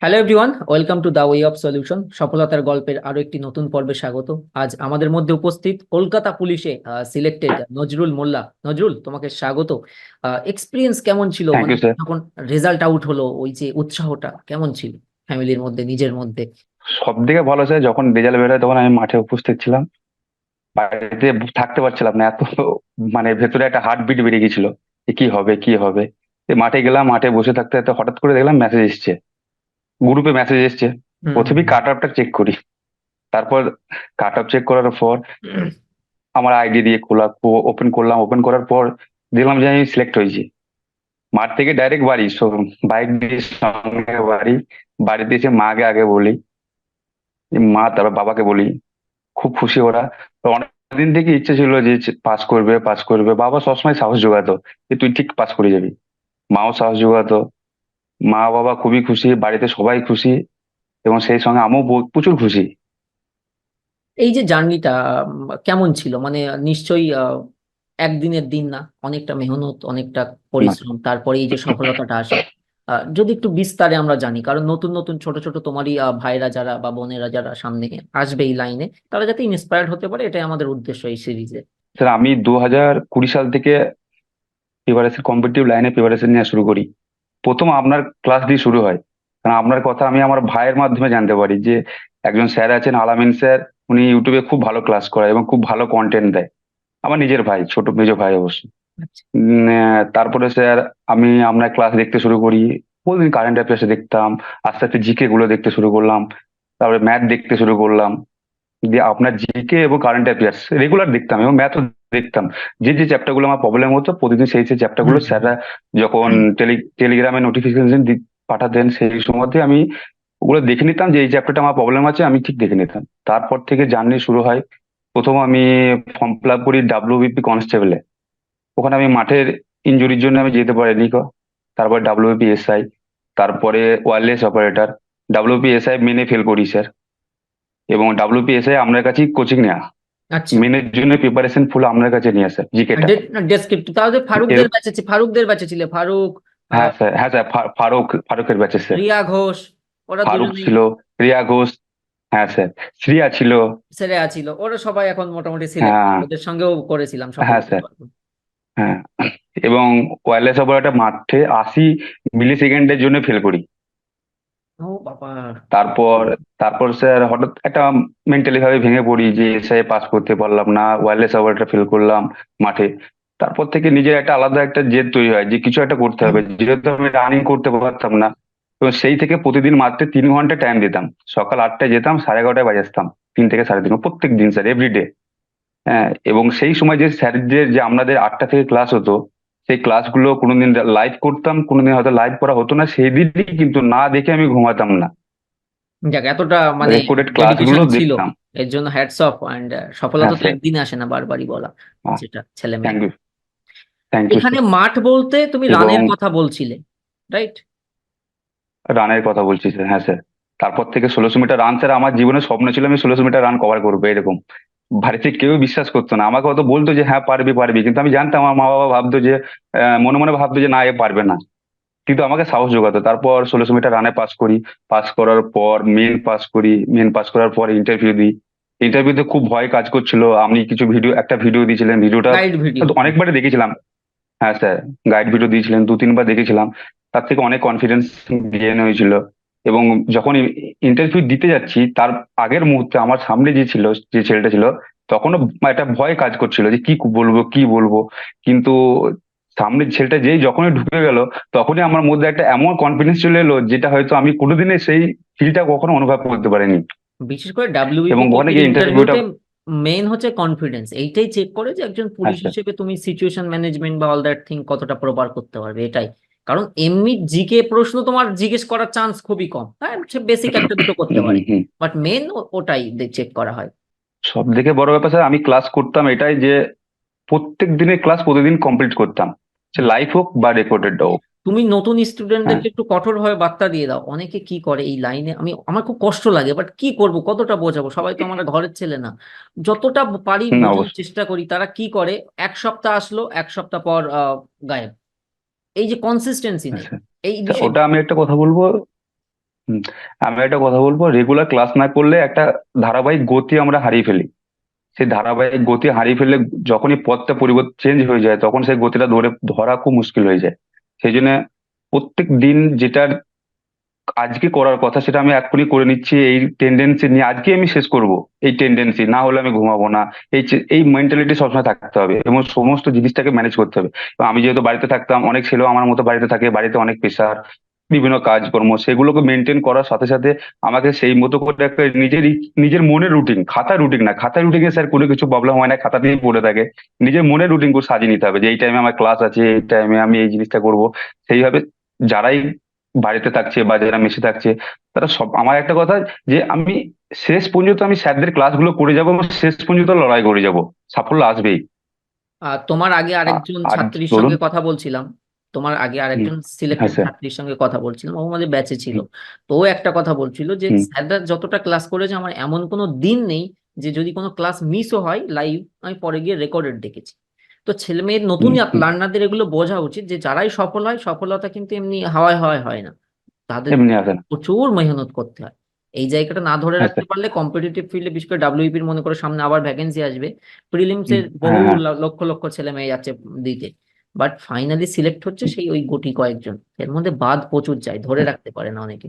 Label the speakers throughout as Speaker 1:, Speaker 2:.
Speaker 1: Hello everyone, welcome to the way of solution. সফলতার গল্পের আরো একটি নতুন পর্বে স্বাগত। আজ আমাদের মধ্যে উপস্থিত কলকাতা পুলিশে সিলেক্টেড নজরুল মোল্লা। নজরুল, তোমাকে স্বাগত। এক্সপিরিয়েন্স কেমন ছিল,
Speaker 2: থ্যাংক
Speaker 1: মানে
Speaker 2: ইউ স্যার।
Speaker 1: যখন রেজাল্ট আউট হলো, ওই যে উৎসাহটা কেমন ছিল ফ্যামিলির মধ্যে, নিজের মধ্যে?
Speaker 2: সব থেকে ভালো স্যার, যখন রেজাল্ট বেরোয় তখন আমি মাঠে উপস্থিত ছিলাম। বাড়িতে থাকতে পারছিলাম না এত, মানে ভেতরে একটা হার্ট বিট বেড়ে গেছিল যে কি হবে কি হবে। মাঠে গেলাম, মাঠে বসে থাকতে থাকতে হঠাৎ করে দেখলাম মেসেজ এসছে, গ্রুপে মেসেজ এসছে।
Speaker 1: হুম হুম
Speaker 2: প্রথমেই কাট আপটা চেক করি, তারপর কাট আপ চেক করার পর
Speaker 1: হুম।
Speaker 2: আমার আইডি দিয়ে ওপেন করলাম। ওপেন করার পর দেখলাম যে আমি সিলেক্ট হয়েছি। মাঠ থেকে ডাইরেক্ট বাড়ি, বাইক দিয়ে সঙ্গে বাড়ি। বাড়িতে এসে মাকে আগে বলি, মা তারপর বাবাকে বলি। খুব খুশি ওরা। তো অনেকদিন থেকে ইচ্ছে ছিল যে পাস করবে পাস করবে, বাবা সবসময় সাহস যোগাতো যে তুই ঠিক পাস করে যাবি। মাও সাহস যোগাতো। মা বাবা খুবই খুশি, বাড়িতে সবাই খুশি, এবং সেই সঙ্গে আমিও প্রচুর খুশি।
Speaker 1: এই যে জার্নিটা কেমন ছিল, মানে নিশ্চয়ই একদিনের দিন না, অনেকটা মেহনত, অনেকটা
Speaker 2: না,
Speaker 1: পরিশ্রম, তারপরে এই যে সফলতাটা আসে। যদি একটু বিস্তারে আমরা জানি, কারণ নতুন নতুন ছোট ছোট তোমারই ভাইরা যারা বা বোনেরা যারা সামনে আসবে এই লাইনে, তারা যাতে ইন্সপায়ার্ড হতে পারে, এটাই আমাদের উদ্দেশ্য এই সিরিজে।
Speaker 2: স্যার আমি 2020 সাল থেকে প্রিপারেশন, কম্পিটিটিভ লাইনে প্রিপারেশন নেওয়া শুরু করি। প্রথম আপনার ক্লাস দিয়ে শুরু হয়। কারণ আপনার কথা আমি আমার ভাইয়ের মাধ্যমে জানতে পারি যে একজন স্যার আছেন, আলামিন স্যার। উনি ইউটিউবে খুব ভালো ক্লাস করায় এবং খুব ভালো কন্টেন্ট দেয়। আমার নিজের ভাই, ছোট মেজো ভাই অবশ্য।
Speaker 1: আচ্ছা।
Speaker 2: তারপরে স্যার আমি আপনার ক্লাস দেখতে শুরু করি। প্রতিদিন কারেন্ট অ্যাফেয়ার্স দেখতাম। আস্তে আস্তে জিকে গুলো দেখতে শুরু করলাম। তারপরে ম্যাথ দেখতে শুরু করলাম। দিয়ে আপনার জিকে এবং কারেন্ট অ্যাফেয়ার্স রেগুলার দেখতাম, এবং ম্যাথও দেখতাম। যে যে চ্যাপ্টার গুলো আমার প্রবলেম হতো প্রতিদিন সেই সেই চ্যাপ্টার
Speaker 1: হুম
Speaker 2: গুলো
Speaker 1: হুম
Speaker 2: স্যাররা যখন টেলিগ্রামে নোটিফিকেশন পাঠাতেন, সেই সময়তে আমি ওগুলো দেখে নিতাম যে এই চ্যাপ্টারটা আমার প্রবলেম আছে, আমি ঠিক দেখে নিতাম। তারপর থেকে জার্নি শুরু হয়। প্রথম আমি ফর্ম ফিল আপ করি ডাব্লিউবিপি কনস্টেবলে। ওখানে আমি মাঠের ইনজুরির জন্য আমি যেতে পারিনি তারপর ডাব্লিউপি এসআই, তারপরে ওয়্যারলেস অপারেটর। ডাব্লিউপি এসআই মেনে ফেল করি স্যার, এবং ডাব্লিউপি এসআই আপনার কাছেই কোচিং নেওয়া।
Speaker 1: আচ্ছা।
Speaker 2: মেনের জন্য প্রিপারেশন ফুল আপনার কাছে নিয়ে আসা জিকেটা।
Speaker 1: ডেসক্রিপ্টিভ, তাহলে ফারুকদের ব্যাচে, ফারুকদের ব্যাচে ছিলে, ফারুক,
Speaker 2: হ্যাঁ
Speaker 1: আহ,
Speaker 2: স্যার, হ্যাঁ স্যার, ফারুকের ব্যাচে স্যার।
Speaker 1: রিয়া ঘোষ, ওরা
Speaker 2: ফারুক
Speaker 1: দুজনেই
Speaker 2: ছিল, রিয়া ঘোষ, হ্যাঁ স্যার, শ্রিয়া ছিল।
Speaker 1: ছেড়ে আছিল, ওরা সবাই এখন মোটামুটি সিলেক্ট,
Speaker 2: হ্যাঁ,
Speaker 1: ওদের সঙ্গেও করেছিলাম
Speaker 2: হ্যাঁ
Speaker 1: সফলতা।
Speaker 2: স্যার, হ্যাঁ। এবং ওয়্যারলেস অপারেটর মাঠে 80 মিলি সেকেন্ডের জন্য ফেল করি।
Speaker 1: ও বাবা।
Speaker 2: তারপর তারপর স্যার হঠাৎ একটা মেন্টালি ভাবে ভেঙে পড়ি যে এসআই পাস করতে পারলাম না, ওয়্যারলেস অপারেটর ফেল করলাম মাঠে। তারপর থেকে নিজের একটা আলাদা একটা জেদ তৈরি হয় যে কিছু একটা করতে হবে, যেহেতু আমি রানিং করতে পারতাম না। তো সেই থেকে প্রতিদিন মাত্র 3 ঘন্টা টাইম দিতাম। সকাল 8টায় যেতাম, 11:30টায় বাজে আসতাম। 3 থেকে 3:30 প্রত্যেক দিন স্যার, এভরিডে। হ্যাঁ, এবং সেই সময় যে স্যারদের যে আমাদের 8টা থেকে ক্লাস হতো, সেই ক্লাসগুলো কোনোদিন লাইভ করতাম, কোনোদিন হয়তো লাইভ করা হতো না। সেই দিনই কিন্তু না দেখে আমি ঘুমাতাম না,
Speaker 1: যাক, এতটা মানে
Speaker 2: রেকর্ডেড ক্লাসগুলো
Speaker 1: ডেডিকেশন ছিল,
Speaker 2: দেখতাম।
Speaker 1: এর জন্য হ্যাটস অফ। অ্যান্ড সফলতা
Speaker 2: হ্যাঁ
Speaker 1: তো
Speaker 2: স্যার।
Speaker 1: একদিনে আসে না, বারবারই বলা যেটা ছেলে
Speaker 2: থ্যাংক
Speaker 1: মেয়েরা।
Speaker 2: ইউ, থ্যাংক ইউ
Speaker 1: এখানে
Speaker 2: স্যার।
Speaker 1: মাঠ বলতে তুমি
Speaker 2: এবং
Speaker 1: রানের কথা বলছিলে, রাইট?
Speaker 2: রানের কথা বলছি স্যার, হ্যাঁ স্যার। তারপর থেকে 1600 মিটার রান স্যার, আমার জীবনের স্বপ্ন ছিল আমি 1600 মিটার রান কভার করবো এরকম। বাড়িতে কেউ বিশ্বাস করতো না, আমাকে হয়তো বলতো যে হ্যাঁ পারবি পারবি, কিন্তু আমি জানতাম আমার মা বাবা ভাবতো যে মনে মনে ভাবতো যে না, এ পারবে না। কিন্তু আমাকে সাহস যোগাতো। তারপর 1600 মিটার রানে পাস করি। পাস করার পর মেন পাস করি। মেন পাস করার পর ইন্টারভিউ দিই। ইন্টারভিউতে খুব ভয় কাজ করছিল। আমি কিছু ভিডিও, একটা ভিডিও দিয়েছিলেন, ভিডিওটা
Speaker 1: গাইড ভিডিও।
Speaker 2: হয়তো অনেকবারই দেখেছিলাম। হ্যাঁ স্যার, গাইড ভিডিও দিয়েছিলেন, 2-3 বার দেখেছিলাম। তার থেকে অনেক কনফিডেন্স গেইন হয়েছিল। এবং যখন ইন্টারভিউ দিতে যাচ্ছি তার আগের মুহূর্তে আমার সামনে যে ছিল, যে ছেলেটা ছিল, তখনও একটা ভয় কাজ করছিল যে কি বলবো কি বলবো। কিন্তু সামনের ছেলেটা যেই যখনই ঢুকে গেল, তখনই আমার মধ্যে একটা এমন কনফিডেন্স চলে এলো যেটা হয়তো আমি কোনোদিনই সেই ফিলটা কখনো অনুভব করতে পারিনি।
Speaker 1: বিশেষ করে
Speaker 2: এবং
Speaker 1: ডাব্লিউবিপি
Speaker 2: ওখানে
Speaker 1: কপির
Speaker 2: গিয়ে ইন্টারভিউটা,
Speaker 1: ইন্টারভিউতে মেন হচ্ছে কনফিডেন্স, এইটাই চেক করে যে একজন
Speaker 2: হ্যাঁ
Speaker 1: পুলিশ
Speaker 2: স্যার,
Speaker 1: হিসেবে তুমি সিচুয়েশন ম্যানেজমেন্ট বা অল দ্যাট থিং কতটা প্রপার করতে পারবে, এটাই। কারণ এমনি জিকে প্রশ্ন তোমার জিজ্ঞেস করার চান্স খুবই কম, হ্যাঁ সে বেসিক একটা দুটো করতে
Speaker 2: হুম হুম
Speaker 1: পারে,
Speaker 2: হুম।
Speaker 1: বাট মেন ওটাই চেক করা হয়।
Speaker 2: সব থেকে বড় ব্যাপার স্যার, আমি ক্লাস করতাম এটাই যে প্রত্যেক দিনের ক্লাস প্রতিদিন কমপ্লিট করতাম, সে লাইভ হোক বা রেকর্ডেড হোক।
Speaker 1: তুমি নতুন
Speaker 2: হ্যাঁ।
Speaker 1: স্টুডেন্টদেরকে একটু কঠোর ভাবে বার্তা দিয়ে দাও, অনেকে কি করে এই লাইনে, আমার খুব কষ্ট লাগে, বাট কি করব, কতটা বোঝাবো, সবাই তো আমার ঘরের ছেলে না। যতটা পারি
Speaker 2: হুম,
Speaker 1: বোঝানোর
Speaker 2: অবশ্যই।
Speaker 1: চেষ্টা করি। তারা কি করে, এক সপ্তাহ আসলো, এক সপ্তাহ পর গায়েব। এই যে কনসিস্টেন্সি
Speaker 2: হ্যাঁ
Speaker 1: নেই
Speaker 2: স্যার।
Speaker 1: এই
Speaker 2: স্যার,
Speaker 1: বিষয়ে।
Speaker 2: ওটা আমি একটা কথা বলবো। হুম, আমি একটা কথা বলবো, রেগুলার ক্লাস না করলে একটা ধারাবাহিক গতি আমরা হারিয়ে ফেলি। সেই ধারাবাহিক গতি হারিয়ে ফেললে যখনই পথটা পরিবর্তন চেঞ্জ হয়ে যায়, তখন সেই গতিটা ধরা খুব মুশকিল হয়ে যায়। সেই জন্য প্রত্যেক দিন যেটা আজকে করার কথা সেটা আমি এক্ষুনি করে নিচ্ছি, এই টেন্ডেন্সি নিয়ে আজকে আমি শেষ করব। এই টেন্ডেন্সি না হলে আমি ঘুমাবো না। এই মেন্টালিটি সবসময় থাকতে হবে এবং সমস্ত জিনিসটাকে ম্যানেজ করতে হবে। এবং আমি যেহেতু বাড়িতে থাকতাম, অনেক ছেলেও আমার মতো বাড়িতে থাকে, বাড়িতে অনেক প্রেশার, বিভিন্ন কাজকর্ম, সেগুলোকে মেনটেন করার সাথে সাথে আমাকে সেই মতো করে একটা নিজের মনের রুটিন, খাতার রুটিন না, খাতার রুটিনে স্যার কোনো কিছু প্রবলেম হয় না, খাতাতেই পড়ে থাকে। নিজের মনের রুটিন করে সাজিয়ে নিতে হবে যে এই টাইমে আমার ক্লাস আছে, এই টাইমে আমি এই জিনিসটা করব। সেইভাবে যারাই বাড়িতে থাকছে বা যারা মেসে থাকছে, তারা সব, আমার একটা কথা, যে আমি শেষ পর্যন্ত আমি স্যারদের ক্লাসগুলো করে যাবো এবং শেষ পর্যন্ত লড়াই করে যাব, সাফল্য আসবেই।
Speaker 1: তোমার আগে আরেকজন
Speaker 2: আর
Speaker 1: ছাত্রীর
Speaker 2: বলুন।
Speaker 1: সঙ্গে কথা বলছিলাম। তোমার আগে
Speaker 2: হুম,
Speaker 1: আরেকজন
Speaker 2: হ্যাঁ
Speaker 1: সিলেক্টেড
Speaker 2: স্যার।
Speaker 1: ছাত্রীর সঙ্গে কথা বলছিলাম, ও আমাদের ব্যাচে ছিল।
Speaker 2: হুম,
Speaker 1: তো ও একটা কথা বলছিল যে
Speaker 2: হুম,
Speaker 1: স্যাররা যতটা ক্লাস করেছে আমার এমন কোনো দিন নেই যে যদি কোনো ক্লাস মিসও হয় লাইভ, আমি পরে গিয়ে রেকর্ডেড দেখেছি। তো ছেলে মেয়ের নতুন
Speaker 2: হুম, হুম।
Speaker 1: লার্নারদের এগুলো বোঝা উচিত যে যারাই সফল হয়, সফলতা কিন্তু এমনি হাওয়ায় হাওয়ায় হয় না। তাদের
Speaker 2: এমনি আসে না।
Speaker 1: প্রচুর মেহনত করতে হয়। এই জায়গাটা না ধরে
Speaker 2: হ্যাঁ
Speaker 1: রাখতে
Speaker 2: স্যার।
Speaker 1: পারলে কম্পিটিটিভ ফিল্ডে, বিশেষ করে ডাব্লিউপির মনে করে সামনে আবার ভ্যাকেন্সি আসবে, প্রিলিমস
Speaker 2: হুম,
Speaker 1: এর বহু
Speaker 2: হ্যাঁ, হ্যাঁ।
Speaker 1: লক্ষ লক্ষ ছেলে মেয়ে যাচ্ছে দিতে, বাট ফাইনালি সিলেক্ট হচ্ছে সেই ওই গুটি কয়েকজন। এর মধ্যে বাদ প্রচুর যায়, ধরে রাখতে পারে না অনেকে।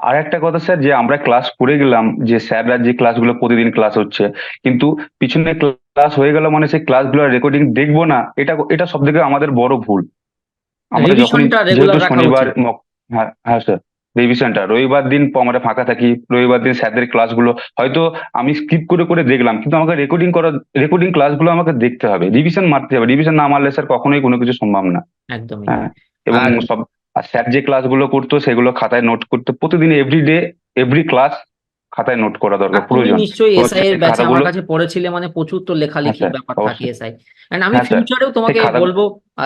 Speaker 2: আর একটা কথা স্যার, যে আমরা ক্লাস করে গেলাম, যে স্যাররা যে ক্লাসগুলো প্রতিদিন ক্লাস হচ্ছে, কিন্তু পিছনে ক্লাস হয়ে গেল মানে সেই ক্লাসগুলো রেকর্ডিং দেখবো না, এটা এটা সব থেকে আমাদের বড় ভুল। আমরা যখনই,
Speaker 1: রিভিশনটা
Speaker 2: যেহেতু
Speaker 1: রেগুলার রাখা
Speaker 2: শনিবার
Speaker 1: উচিত।
Speaker 2: হ্যাঁ হ্যাঁ স্যার, রিভিশনটা রবিবার দিন আমরা ফাঁকা থাকি, রবিবার দিন স্যারদের ক্লাসগুলো হয়তো আমি স্কিপ করে করে দেখলাম, কিন্তু আমাকে রেকর্ডিং ক্লাসগুলো আমাকে দেখতে হবে, রিভিশন মারতে হবে। রিভিশন না মারলে স্যার কখনোই কোনো কিছু সম্ভব না।
Speaker 1: একদমই।
Speaker 2: হ্যাঁ। এবং
Speaker 1: আর
Speaker 2: সব, আর স্যার যে ক্লাসগুলো করতো সেগুলো খাতায় নোট করতে, প্রতিদিন এভরিডে, এভরি ক্লাস খাতায় নোট করা
Speaker 1: আর
Speaker 2: দরকার,
Speaker 1: তুমি
Speaker 2: প্রয়োজন।
Speaker 1: নিশ্চয়ই
Speaker 2: এবং
Speaker 1: এসআই এর
Speaker 2: সেই
Speaker 1: ব্যাচে আমার
Speaker 2: খাতাগুলো,
Speaker 1: কাছে পড়েছিলে, মানে প্রচুর তো
Speaker 2: হ্যাঁ
Speaker 1: লেখালেখির
Speaker 2: স্যার,
Speaker 1: ব্যাপার থাকে
Speaker 2: অবশ্যই।
Speaker 1: এসআই। এন্ড আমি
Speaker 2: হ্যাঁ স্যার।
Speaker 1: ফিউচারেও
Speaker 2: সেই
Speaker 1: তোমাকে
Speaker 2: খাতা,
Speaker 1: বলবো,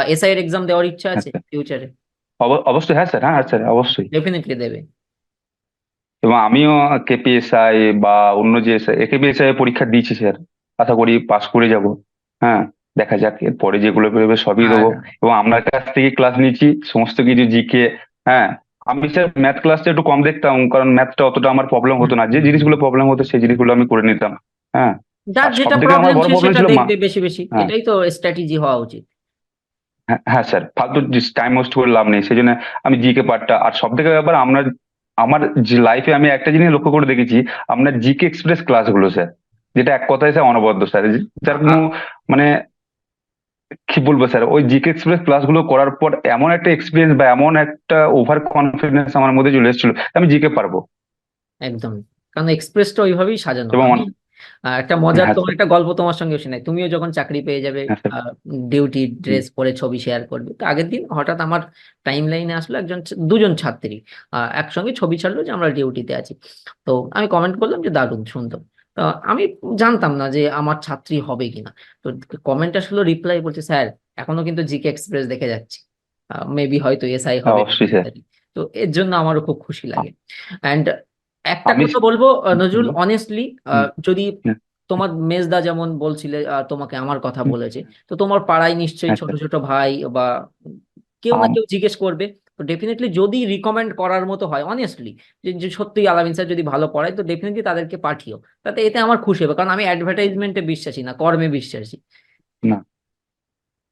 Speaker 1: এসআই এর এক্সাম দেওয়ার ইচ্ছা
Speaker 2: হ্যাঁ
Speaker 1: আছে
Speaker 2: স্যার,
Speaker 1: ফিউচারে।
Speaker 2: অবশ্যই, হ্যাঁ স্যার, হ্যাঁ হ্যাঁ স্যার, অবশ্যই।
Speaker 1: ডেফিনেটলি দেবে।
Speaker 2: এবং আমিও কেপিএসআই বা অন্য যে একেপিএসআই পরীক্ষা দিয়েছি স্যার, আশা করি পাশ করে যাব। হ্যাঁ, দেখা যাক এরপরে যেগুলো বেরোবে সবই
Speaker 1: আর
Speaker 2: দেবো। এবং আপনার কাছ থেকে ক্লাস নিচ্ছি সমস্ত কিছু জিকে। হ্যাঁ, আমি স্যার ম্যাথ ক্লাসটা একটু কম দেখতাম, কারণ ম্যাথটা অতটা আমার প্রবলেম
Speaker 1: হুম,
Speaker 2: হতো না, যে
Speaker 1: হুম, হুম।
Speaker 2: জিনিসগুলো প্রবলেম হতো সেই জিনিসগুলো আমি করে নিতাম। হ্যাঁ।
Speaker 1: যার
Speaker 2: আর সব
Speaker 1: যেটা
Speaker 2: থেকে আমার
Speaker 1: প্রবলেম
Speaker 2: বড়
Speaker 1: সে
Speaker 2: প্রবলেম
Speaker 1: সেটা
Speaker 2: ছিল
Speaker 1: দেখবে বেশি বেশি,
Speaker 2: হ্যাঁ,
Speaker 1: এটাই তো স্ট্র্যাটেজি হওয়া উচিত।
Speaker 2: হ্যাঁ হ্যাঁ স্যার, ফালতু টাইম ওয়েস্ট করে লাভ নেই। সেই জন্য আমি জিকে পার্টটা, আর সব থেকে ব্যাপার আপনার, আমার যে লাইফে আমি একটা জিনিস লক্ষ্য করে দেখেছি, আপনার জিকে এক্সপ্রেস ক্লাসগুলো স্যার, যেটা এক কথায় স্যার অনবদ্য স্যার, যার কোনো
Speaker 1: আ-
Speaker 2: মানে কি বলবো স্যার, ওই জিকে এক্সপ্রেস ক্লাসগুলো করার পর এমন একটা এক্সপিরিয়েন্স বা এমন একটা ওভার কনফিডেন্স আমার মধ্যে চলে এসেছিল, আমি জিকে পারবো।
Speaker 1: একদম। কারণ এক্সপ্রেসটা ওইভাবেই সাজানো।
Speaker 2: এবং
Speaker 1: আমি একটা মজার,
Speaker 2: হ্যাঁ
Speaker 1: তোমার
Speaker 2: স্যার,
Speaker 1: একটা গল্প তোমার সঙ্গে শোনাই। তুমিও যখন চাকরি পেয়ে যাবে,
Speaker 2: হ্যাঁ স্যার।
Speaker 1: ডিউটি
Speaker 2: হুম,
Speaker 1: ড্রেস পরে ছবি শেয়ার করবে, তো আগের দিন হঠাৎ আমার টাইম লাইনে আসলো একজন দুজন ছাত্রী একসঙ্গে ছবি ছাড়লো যে আমরা ডিউটিতে আছি। তো আমি কমেন্ট করলাম যে দারুণ সুন্দর। তো আমি জানতাম না যে আমার ছাত্রী হবে কিনা। তো কমেন্ট আসলো, রিপ্লাই বলছে, স্যার এখনো কিন্তু জিকে এক্সপ্রেস দেখে যাচ্ছি, মেবি হয়তো এসআই
Speaker 2: হ্যাঁ,
Speaker 1: হবে।
Speaker 2: অবশ্যই স্যার।
Speaker 1: তো এর জন্য আমারও খুব খুশি লাগে। অ্যান্ড একটা
Speaker 2: আমি
Speaker 1: কথা বলবো নজরুল,
Speaker 2: বলুন।
Speaker 1: অনেস্টলি,
Speaker 2: হুম,
Speaker 1: যদি
Speaker 2: হ্যাঁ,
Speaker 1: তোমার মেজদা যেমন বলছিলে তোমাকে আমার কথা
Speaker 2: হুম,
Speaker 1: বলেছে, তো তোমার পাড়ায় নিশ্চয়ই
Speaker 2: হ্যাঁ
Speaker 1: ছোট
Speaker 2: স্যার।
Speaker 1: ছোট ভাই বা কেউ না
Speaker 2: আম-
Speaker 1: কেউ জিজ্ঞেস করবে। তো ডেফিনেটলি যদি রিকমেন্ড করার মতো হয় অনেস্টলি, যে যে সত্যি আলামিন স্যার যদি ভালো পড়ায়, তো ডেফিনেটলি তাদেরকে পাঠিও। তাতে এতে আমার খুশি হবে, কারণ আমি অ্যাডভার্টাইজমেন্টে বিশ্বাসী না, কর্মে বিশ্বাসী।
Speaker 2: না,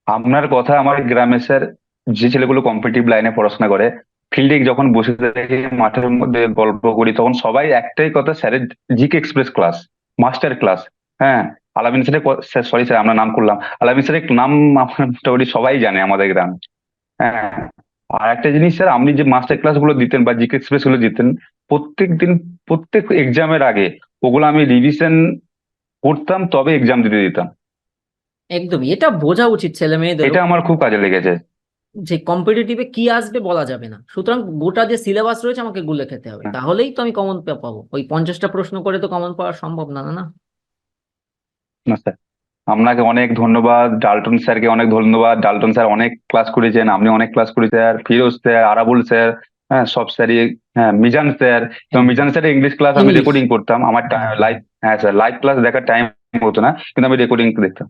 Speaker 2: আপনার কথা আমার গ্রামে স্যার, যে ছেলেগুলো কম্পিটিটিভ লাইনে পড়াশোনা করে, ফিল্ডে যখন বসে থেকে মাঠের মধ্যে গল্প করি, তখন সবাই একটাই কথা, স্যারের GK express class, master class. হ্যাঁ, আলামিন স্যারের, স্যার সরি স্যার আমরা নাম করলাম, আলামিন স্যারের নাম আমরা মোটামুটি সবাই জানে আমাদের গ্রামে। হ্যাঁ। আর একটা জিনিস স্যার, আপনি যে মাস্টার ক্লাস গুলো দিতেন বা জিকে এক্সপ্রেস গুলো দিতেন, প্রত্যেক দিন, প্রত্যেক এক্সামের আগে ওগুলো আমি রিভিশন করতাম, তবে এক্সাম দিতে দিতাম।
Speaker 1: একদমই, এটা বোঝা উচিত ছেলে মেয়েদেরও
Speaker 2: এটা আমার খুব কাজে লেগেছে।
Speaker 1: যে কম্পিটিটিভে কি আসবে বলা যাবে না, সুতরাং গোটা যে সিলেবাস রয়েছে আমাকে গুলে খেতে হবে, তাহলেই তো আমি কমন পাবো। ওই 50টা প্রশ্ন করে তো কমন পাওয়া সম্ভব না, না, না।
Speaker 2: না স্যার, আপনাকে অনেক ধন্যবাদ, ডাল্টন স্যারকে অনেক ধন্যবাদ। ডাল্টন স্যার অনেক ক্লাস করেছেন, আপনি অনেক ক্লাস করেছেন sir, Firoz sir, Arabul sir, হ্যাঁ সব স্যারই। হ্যাঁ, মিজান স্যার। এবং
Speaker 1: একদম।
Speaker 2: মিজান স্যারের ইংলিশ ক্লাস আমি
Speaker 1: ইংলিশ।
Speaker 2: রেকর্ডিং করতাম, আমার লাইভ, হ্যাঁ স্যার, লাইভ ক্লাস দেখার টাইম হতো না, কিন্তু আমি রেকর্ডিং দেখতাম।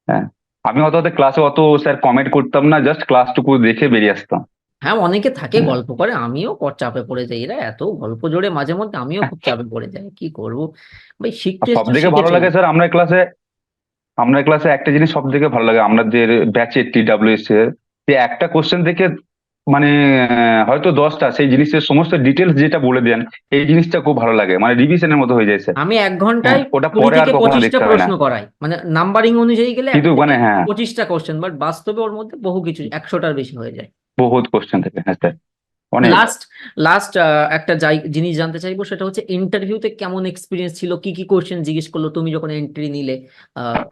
Speaker 2: হ্যাঁ, আমি অত ক্লাসে অত স্যার কমেন্ট করতাম না, জাস্ট ক্লাসটুকু দেখে বেরিয়ে আসতাম।
Speaker 1: হ্যাঁ, অনেকে থাকে
Speaker 2: হ্যাঁ।
Speaker 1: গল্প করে, আমিও চাপে পড়ে যাই, এরা এত গল্প জোরে মাঝে মধ্যে আমিও খুব চাপে পড়ে যাই, কি করব ভাই,
Speaker 2: আর
Speaker 1: শিখতে
Speaker 2: সব
Speaker 1: এসছো
Speaker 2: থেকে ভালো
Speaker 1: শিখেছো।
Speaker 2: লাগে স্যার আমরা ক্লাসে একটা জিনিস সব থেকে ভালো লাগে আমাদের ব্যাচে TWS এর, যে একটা কোশ্চেন থেকে মানে হয়তো 10টা সেই জিনিসের সমস্ত ডিটেলস যেটা বলে দেন, এই জিনিসটা খুব ভালো লাগে, মানে রিভিশনের মতো হয়ে যায় স্যার।
Speaker 1: আমি এক
Speaker 2: হ্যাঁ,
Speaker 1: ঘন্টায়
Speaker 2: ওটা
Speaker 1: 20
Speaker 2: পরে আর
Speaker 1: থেকে
Speaker 2: কখনো
Speaker 1: 25টা
Speaker 2: দেখতে হয় না।
Speaker 1: প্রশ্ন করাই, মানে নাম্বারিং অনুযায়ী গেলে এক
Speaker 2: কিন্তু
Speaker 1: থেকে
Speaker 2: মানে হ্যাঁ,
Speaker 1: 25টা কোশ্চেন, বাট বাস্তবে ওর মধ্যে বহু কিছু 100টার বেশি হয়ে যায়।
Speaker 2: বহুত কোশ্চেন থাকে, হ্যাঁ স্যার, অনেক।
Speaker 1: লাস্ট লাস্ট একটা জিনিস জানতে চাইবো, সেটা হচ্ছে ইন্টারভিউতে কেমন এক্সপিরিয়েন্স ছিল, কি কি কোশ্চেন জিজ্ঞেস করলো তুমি যখন এন্ট্রি নিলে,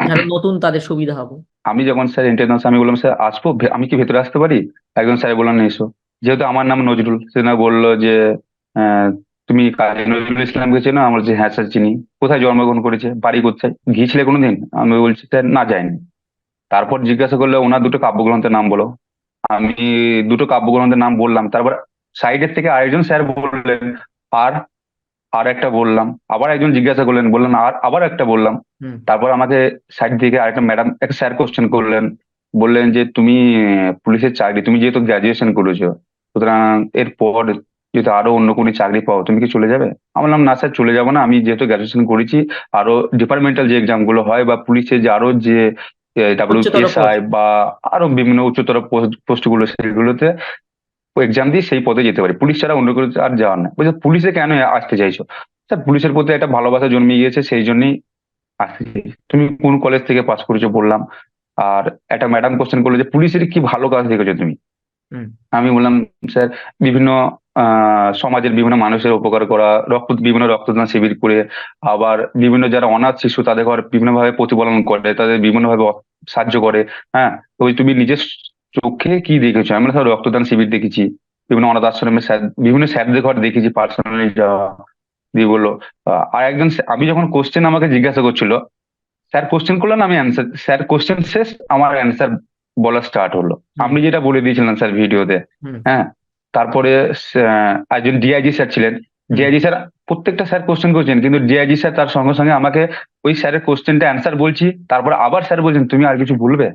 Speaker 1: যারা নতুন তাদের সুবিধা হবে।
Speaker 2: আমি যখন স্যার ইন্টারভিউ আমি বললাম স্যার আসবো, আমি কি ভেতরে আসতে পারি? একজন স্যার বললেন এসো। যেহেতু আমার নাম নজরুল, সে না বললো যে আহ, তুমি কাজী নজরুল ইসলামকে চেনো? আমার যে হ্যাঁ স্যার চিনি। কোথায় জন্মগ্রহণ করেছে, বাড়ি কোথায়, গিয়েছিলে কোনোদিন? আমি বলছি স্যার না যাইনি। তারপর জিজ্ঞাসা করলে ওনার দুটো কাব্যগ্রন্থের নাম বলো। আমি দুটো কাব্যগ্রন্থের নাম বললাম, তারপর সাইডের থেকে আরেকজন স্যার বললেন আর আর একটা বললাম। আবার একজন জিজ্ঞাসা করলেন, বললেন আর আবার একটা বললাম।
Speaker 1: হুম।
Speaker 2: তারপর আমাকে সাইড থেকে আরেকটা ম্যাডাম, একটা স্যার কোশ্চেন করলেন। বললেন যে তুমি পুলিশের চাকরি, তুমি যেহেতু গ্রাজুয়েশন করেছো, সুতরাং এরপর যদি আরো অন্য কোনো চাকরি পাও তুমি কি চলে যাবে? আমি বললাম না স্যার, চলে যাবো না। আমি যেহেতু গ্রাজুয়েশন করেছি, আরো ডিপার্টমেন্টাল যে এক্সাম গুলো হয় বা পুলিশের যে আরো যে
Speaker 1: উচ্চতর
Speaker 2: WPSI
Speaker 1: পোস্ট।
Speaker 2: বা আরো বিভিন্ন উচ্চতর পোস্ট গুলো, সেগুলোতে এক্সাম দিয়ে সেই পদে যেতে পারি, পুলিশ ছাড়া অন্য কোনো আর যাওয়ার না। বলছে পুলিশে কেন আসতে চাইছো? স্যার পুলিশের প্রতি একটা ভালোবাসা জন্মে গিয়েছে, সেই জন্যই আসতে চাইছি। তুমি কোন কলেজ থেকে পাস করেছো বললাম। আর একটা ম্যাডাম কোশ্চেন করলো যে পুলিশের কি ভালো কাজ দেখেছো তুমি?
Speaker 1: হুম।
Speaker 2: আমি বললাম স্যার বিভিন্ন সমাজের বিভিন্ন মানুষের উপকার করা, বিভিন্ন রক্তদান শিবির করে, আবার বিভিন্ন যারা অনাথ শিশু তাদের ঘর বিভিন্ন ভাবে প্রতিপালন করে, তাদের বিভিন্ন ভাবে সাহায্য করে। হ্যাঁ, তো ওই তুমি নিজের চোখে কি দেখেছো? আমি বললাম, স্যার রক্তদান শিবির দেখেছি, বিভিন্ন অনাথ আশ্রমের স্যার, বিভিন্ন স্যারদের ঘর দেখেছি পার্সোনালি যাওয়া। দিয়ে বললো আর একজন আমি যখন কোশ্চেন আমাকে জিজ্ঞাসা করছিল, স্যার কোশ্চেন করলেন, আমি অ্যান্সার, স্যার কোশ্চেন শেষ, আমার অ্যান্সার বলা স্টার্ট হলো।
Speaker 1: হুম।
Speaker 2: আপনি যেটা বলে দিয়েছিলেন স্যার ভিডিওতে।
Speaker 1: হুম।
Speaker 2: হ্যাঁ, তারপরে একজন DIG স্যার ছিলেন।
Speaker 1: হুম।
Speaker 2: ডিআইজি স্যার প্রত্যেকটা স্যার কোশ্চেন করছেন, কিন্তু ডিআইজি স্যার তার সঙ্গে সঙ্গে আমাকে ওই স্যারের কোশ্চেনটা অ্যান্সার বলছি, তারপর আবার স্যার বলছেন তুমি আর কিছু বলবে?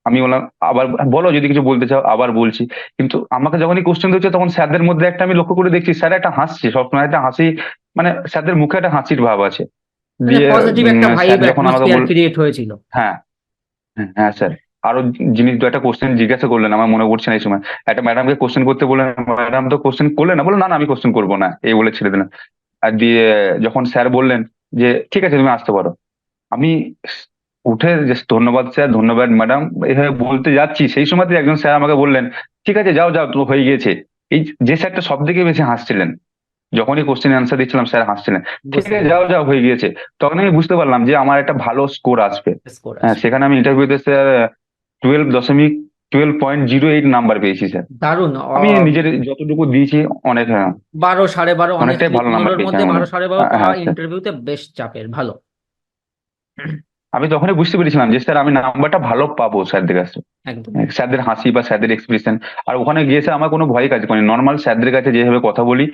Speaker 2: আমি বললাম আবার বলো যদি কিছু বলতে চাও, আবার বলছি। কিন্তু আমাকে যখনই কোশ্চেন দিচ্ছে তখন স্যারদের মধ্যে একটা আমি লক্ষ্য করে দেখছি, স্যার একটা হাসছে, সবসময় একটা হাসি, মানে স্যারদের মুখে একটা হাসির ভাব আছে।
Speaker 1: মানে
Speaker 2: দিয়ে
Speaker 1: পজিটিভ একটা ভাইব,
Speaker 2: স্যার যখন আমাকে
Speaker 1: অ্যাটমসফিয়ার ক্রিয়েট হয়েছিল।
Speaker 2: হ্যাঁ, হ্যাঁ হ্যাঁ স্যার, আরো জিনিস দু একটা কোশ্চেন জিজ্ঞাসা করলেন, আমার মনে পড়ছে না এই সময়। একটা ম্যাডামকে কোশ্চেন করতে বললেন, ম্যাডাম তো কোশ্চেন করলেন না, বললো না না আমি কোশ্চেন করবো না, এই বলে ছেড়ে দিলেন। আর দিয়ে যখন স্যার বললেন যে ঠিক আছে তুমি আসতে পারো, আমি উঠে জাস্ট ধন্যবাদ স্যার, ধন্যবাদ ম্যাডাম এইভাবে বলতে যাচ্ছি, সেই সময়তে একজন স্যার আমাকে বললেন ঠিক আছে যাও যাও তো হয়ে গিয়েছে। এই যে স্যারটা সব থেকে বেশি হাসছিলেন, যখনই কোশ্চেন অ্যান্সার দিচ্ছিলাম স্যার হাসছিলেন, ঠিক
Speaker 1: বুঝতে
Speaker 2: আছে
Speaker 1: পেরেছি।
Speaker 2: যাও যাও হয়ে গিয়েছে। তখন আমি বুঝতে পারলাম যে আমার একটা ভালো স্কোর আসবে।
Speaker 1: স্কোর
Speaker 2: হ্যাঁ,
Speaker 1: আসবে।
Speaker 2: সেখানে আমি ইন্টারভিউতে স্যার 12.08 নাম্বার পেয়েছি স্যার।
Speaker 1: দারুণ।
Speaker 2: আমি নিজের যতটুকু দিয়েছি অনেক, হ্যাঁ,
Speaker 1: 12 12.5,
Speaker 2: অনেকটাই
Speaker 1: অনেস্টলি
Speaker 2: ভালো নাম্বার
Speaker 1: 15-র
Speaker 2: পেয়েছি
Speaker 1: মধ্যে
Speaker 2: আমি মনে
Speaker 1: 12 12.5 পাওয়া
Speaker 2: হ্যাঁ স্যার।
Speaker 1: ইন্টারভিউতে বেশ চাপের, ভালো।
Speaker 2: আমি তখনই বুঝতে পেরেছিলাম যে স্যার আমি নাম্বারটা ভালো পাবো স্যারদের কাছে।
Speaker 1: একদম।
Speaker 2: স্যারদের হাসি বা স্যারদের এক্সপ্রেশন, আর ওখানে গিয়ে স্যার আমার কোনো ভয় কাজ করেনি, নর্মাল স্যারদের কাছে যেভাবে কথা বলি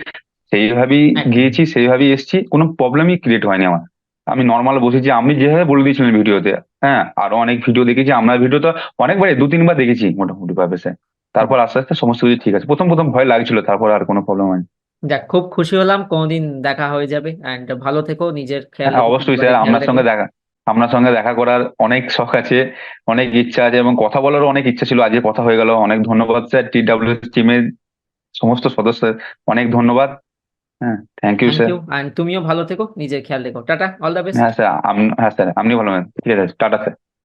Speaker 2: সেইভাবেই
Speaker 1: একদম।
Speaker 2: গিয়েছি, সেইভাবেই এসেছি, কোনো প্রবলেমই ক্রিয়েট হয়নি আমার। আমি নর্মাল বসেছি, আপনি যেভাবে বলে দিয়েছিলেন ভিডিওতে। হ্যাঁ, আরো অনেক ভিডিও দেখেছি, আপনার ভিডিও তো অনেকবার 2-3 বার দেখেছি মোটামুটি ভাবে স্যার।
Speaker 1: হুম।
Speaker 2: তারপর আস্তে আস্তে সমস্ত কিছু ঠিক আছে, প্রথম প্রথম ভয় লাগছিল, তারপর আর কোনো প্রবলেম হয়নি।
Speaker 1: যাক, খুব খুশি হলাম, কোনোদিন দেখা হয়ে যাবে, অ্যান্ড ভালো থেকো, নিজের খেয়াল
Speaker 2: হ্যাঁ
Speaker 1: রেখো,
Speaker 2: অবশ্যই
Speaker 1: পরিবারের
Speaker 2: স্যার,
Speaker 1: খেয়াল রেখো।
Speaker 2: আপনার সঙ্গে দেখা করার অনেক শখ আছে, অনেক ইচ্ছা আছে, এবং কথা বলারও অনেক ইচ্ছা ছিল, আজকে কথা হয়ে গেল। অনেক ধন্যবাদ স্যার, TWS টিমের সমস্ত সদস্যের অনেক ধন্যবাদ। হ্যাঁ, thank you
Speaker 1: thank
Speaker 2: sir.
Speaker 1: You, and তুমিও ভালো থেকো, নিজের খেয়াল রেখো, টাটা, অল দ্য বেস্ট।
Speaker 2: হ্যাঁ স্যার, হ্যাঁ স্যার, আপনি ভালো, ঠিক আছে, টাটা স্যার।